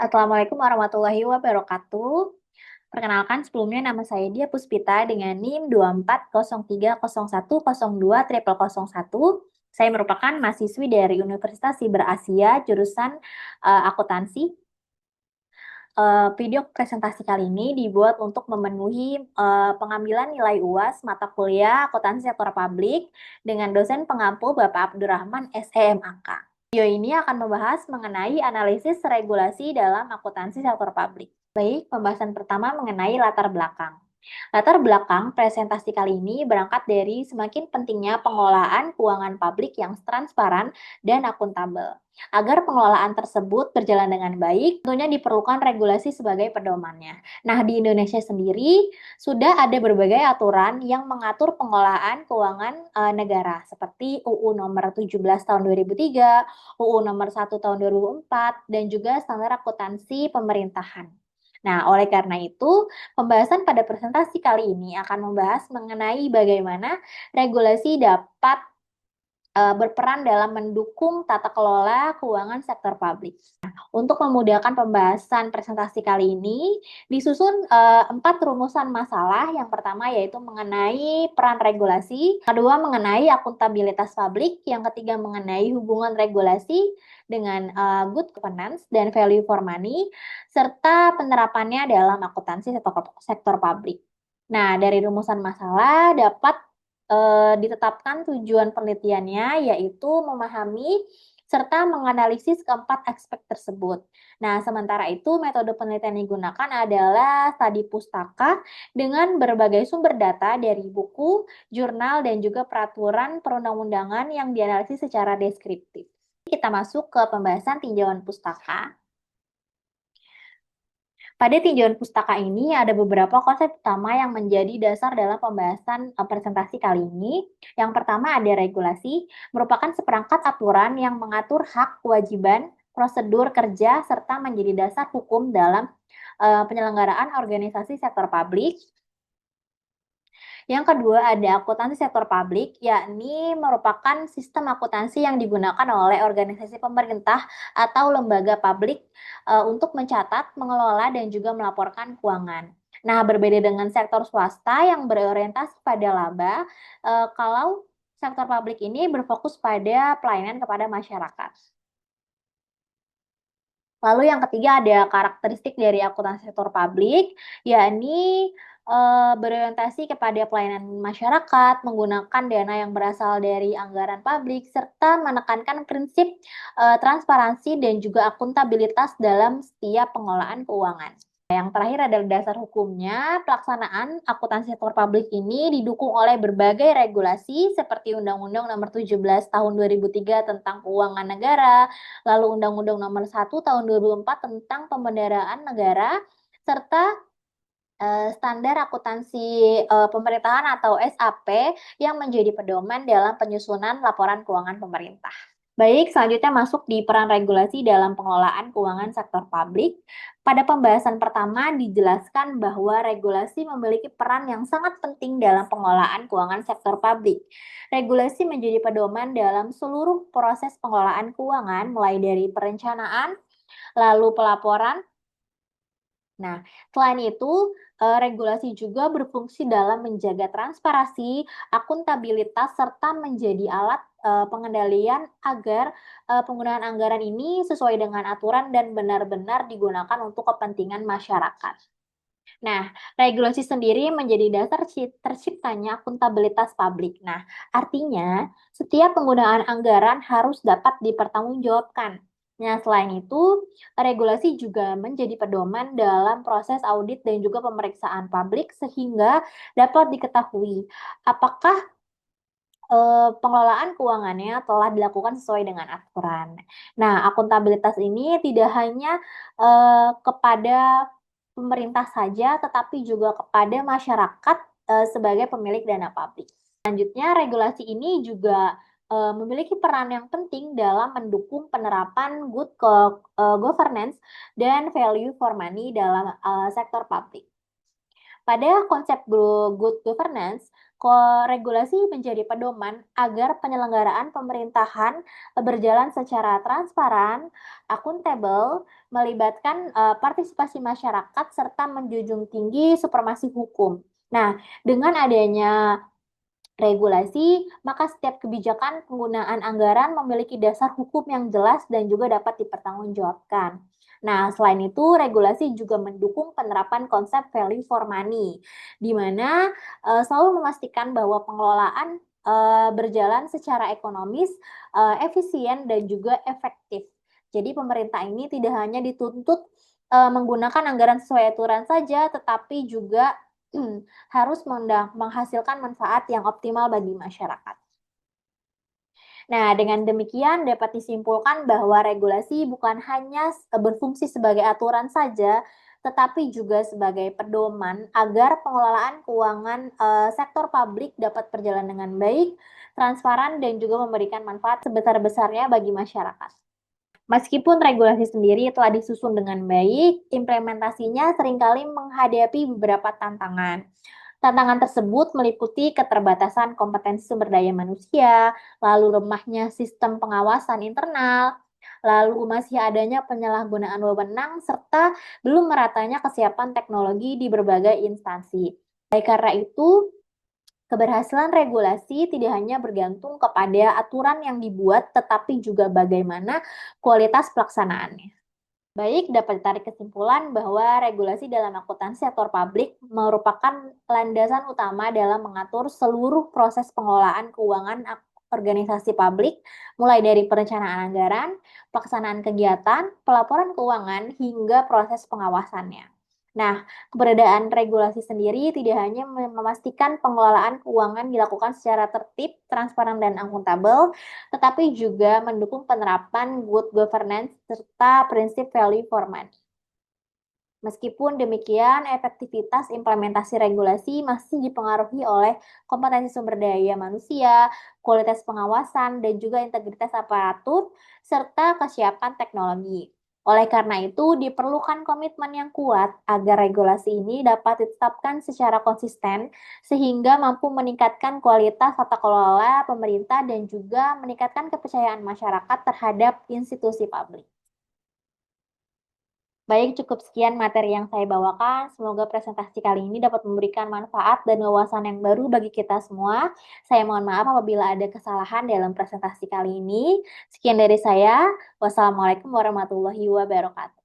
Assalamualaikum warahmatullahi wabarakatuh. Perkenalkan sebelumnya nama saya Dia Puspita dengan NIM 240301020001. Saya merupakan mahasiswi dari Universitas Siber Asia jurusan akuntansi. Video presentasi kali ini dibuat untuk memenuhi pengambilan nilai UAS mata kuliah akuntansi sektor publik dengan dosen pengampu Bapak Abdurrahman SEMAK. Video ini akan membahas mengenai analisis regulasi dalam akuntansi sektor publik. Baik, pembahasan pertama mengenai latar belakang. Latar belakang presentasi kali ini berangkat dari semakin pentingnya pengelolaan keuangan publik yang transparan dan akuntabel. Agar pengelolaan tersebut berjalan dengan baik, tentunya diperlukan regulasi sebagai pedomannya. Nah, di Indonesia sendiri sudah ada berbagai aturan yang mengatur pengelolaan keuangan negara, seperti UU nomor 17 tahun 2003, UU nomor 1 tahun 2004, dan juga standar akuntansi pemerintahan. Nah, oleh karena itu, pembahasan pada presentasi kali ini akan membahas mengenai bagaimana regulasi dapat berperan dalam mendukung tata kelola keuangan sektor publik. Untuk memudahkan pembahasan presentasi kali ini, disusun 4 rumusan masalah. Yang pertama yaitu mengenai peran regulasi, kedua mengenai akuntabilitas publik, yang ketiga mengenai hubungan regulasi dengan good governance dan value for money, serta penerapannya dalam akuntansi sektor publik. Nah, dari rumusan masalah dapat ditetapkan tujuan penelitiannya, yaitu memahami serta menganalisis keempat aspek tersebut. Nah, sementara itu metode penelitian yang digunakan adalah studi pustaka dengan berbagai sumber data dari buku, jurnal, dan juga peraturan perundang-undangan yang dianalisis secara deskriptif. Kita masuk ke pembahasan tinjauan pustaka. Pada tinjauan pustaka ini ada beberapa konsep utama yang menjadi dasar dalam pembahasan presentasi kali ini. Yang pertama ada regulasi, merupakan seperangkat aturan yang mengatur hak, kewajiban, prosedur kerja, serta menjadi dasar hukum dalam penyelenggaraan organisasi sektor publik. Yang kedua ada akuntansi sektor publik, yakni merupakan sistem akuntansi yang digunakan oleh organisasi pemerintah atau lembaga publik untuk mencatat, mengelola, dan juga melaporkan keuangan. Nah, berbeda dengan sektor swasta yang berorientasi pada laba, kalau sektor publik ini berfokus pada pelayanan kepada masyarakat. Lalu yang ketiga ada karakteristik dari akuntansi sektor publik, yakni berorientasi kepada pelayanan masyarakat, menggunakan dana yang berasal dari anggaran publik, serta menekankan prinsip transparansi dan juga akuntabilitas dalam setiap pengelolaan keuangan. Yang terakhir adalah dasar hukumnya. Pelaksanaan akuntansi sektor publik ini didukung oleh berbagai regulasi seperti Undang-Undang Nomor 17 Tahun 2003 tentang Keuangan Negara, lalu Undang-Undang Nomor 1 Tahun 2004 tentang Pemeliharaan Negara, serta standar akuntansi pemerintahan atau SAP yang menjadi pedoman dalam penyusunan laporan keuangan pemerintah. Baik, selanjutnya masuk di peran regulasi dalam pengelolaan keuangan sektor publik. Pada pembahasan pertama dijelaskan bahwa regulasi memiliki peran yang sangat penting dalam pengelolaan keuangan sektor publik. Regulasi menjadi pedoman dalam seluruh proses pengelolaan keuangan, mulai dari perencanaan, lalu pelaporan. Nah, selain itu, regulasi juga berfungsi dalam menjaga transparansi, akuntabilitas, serta menjadi alat pengendalian agar penggunaan anggaran ini sesuai dengan aturan dan benar-benar digunakan untuk kepentingan masyarakat. Nah, regulasi sendiri menjadi dasar terciptanya akuntabilitas publik. Nah, artinya setiap penggunaan anggaran harus dapat dipertanggungjawabkan. Nah, selain itu, regulasi juga menjadi pedoman dalam proses audit dan juga pemeriksaan publik sehingga dapat diketahui apakah pengelolaan keuangannya telah dilakukan sesuai dengan aturan. Nah, akuntabilitas ini tidak hanya kepada pemerintah saja, tetapi juga kepada masyarakat sebagai pemilik dana publik. Selanjutnya, regulasi ini juga memiliki peran yang penting dalam mendukung penerapan good governance dan value for money dalam sektor publik. Pada konsep good governance, regulasi menjadi pedoman agar penyelenggaraan pemerintahan berjalan secara transparan, akuntabel, melibatkan partisipasi masyarakat, serta menjunjung tinggi supremasi hukum. Nah, dengan adanya regulasi, maka setiap kebijakan penggunaan anggaran memiliki dasar hukum yang jelas dan juga dapat dipertanggungjawabkan. Nah, selain itu, regulasi juga mendukung penerapan konsep value for money, di mana selalu memastikan bahwa pengelolaan berjalan secara ekonomis, efisien, dan juga efektif. Jadi, pemerintah ini tidak hanya dituntut menggunakan anggaran sesuai aturan saja, tetapi juga harus menghasilkan manfaat yang optimal bagi masyarakat. Nah, dengan demikian dapat disimpulkan bahwa regulasi bukan hanya berfungsi sebagai aturan saja, tetapi juga sebagai pedoman agar pengelolaan keuangan sektor publik dapat berjalan dengan baik, transparan, dan juga memberikan manfaat sebesar-besarnya bagi masyarakat. Meskipun regulasi sendiri telah disusun dengan baik, implementasinya seringkali menghadapi beberapa tantangan. Tantangan tersebut meliputi keterbatasan kompetensi sumber daya manusia, lalu lemahnya sistem pengawasan internal, lalu masih adanya penyalahgunaan wewenang, serta belum meratanya kesiapan teknologi di berbagai instansi. Oleh karena itu, keberhasilan regulasi tidak hanya bergantung kepada aturan yang dibuat, tetapi juga bagaimana kualitas pelaksanaannya. Baik, dapat ditarik kesimpulan bahwa regulasi dalam akuntansi sektor publik merupakan landasan utama dalam mengatur seluruh proses pengelolaan keuangan organisasi publik, mulai dari perencanaan anggaran, pelaksanaan kegiatan, pelaporan keuangan, hingga proses pengawasannya. Nah, keberadaan regulasi sendiri tidak hanya memastikan pengelolaan keuangan dilakukan secara tertib, transparan, dan akuntabel, tetapi juga mendukung penerapan good governance serta prinsip value for money. Meskipun demikian, efektivitas implementasi regulasi masih dipengaruhi oleh kompetensi sumber daya manusia, kualitas pengawasan, dan juga integritas aparatur, serta kesiapan teknologi. Oleh karena itu, diperlukan komitmen yang kuat agar regulasi ini dapat ditetapkan secara konsisten sehingga mampu meningkatkan kualitas tata kelola pemerintah dan juga meningkatkan kepercayaan masyarakat terhadap institusi publik. Baik, cukup sekian materi yang saya bawakan. Semoga presentasi kali ini dapat memberikan manfaat dan wawasan yang baru bagi kita semua. Saya mohon maaf apabila ada kesalahan dalam presentasi kali ini. Sekian dari saya. Wassalamualaikum warahmatullahi wabarakatuh.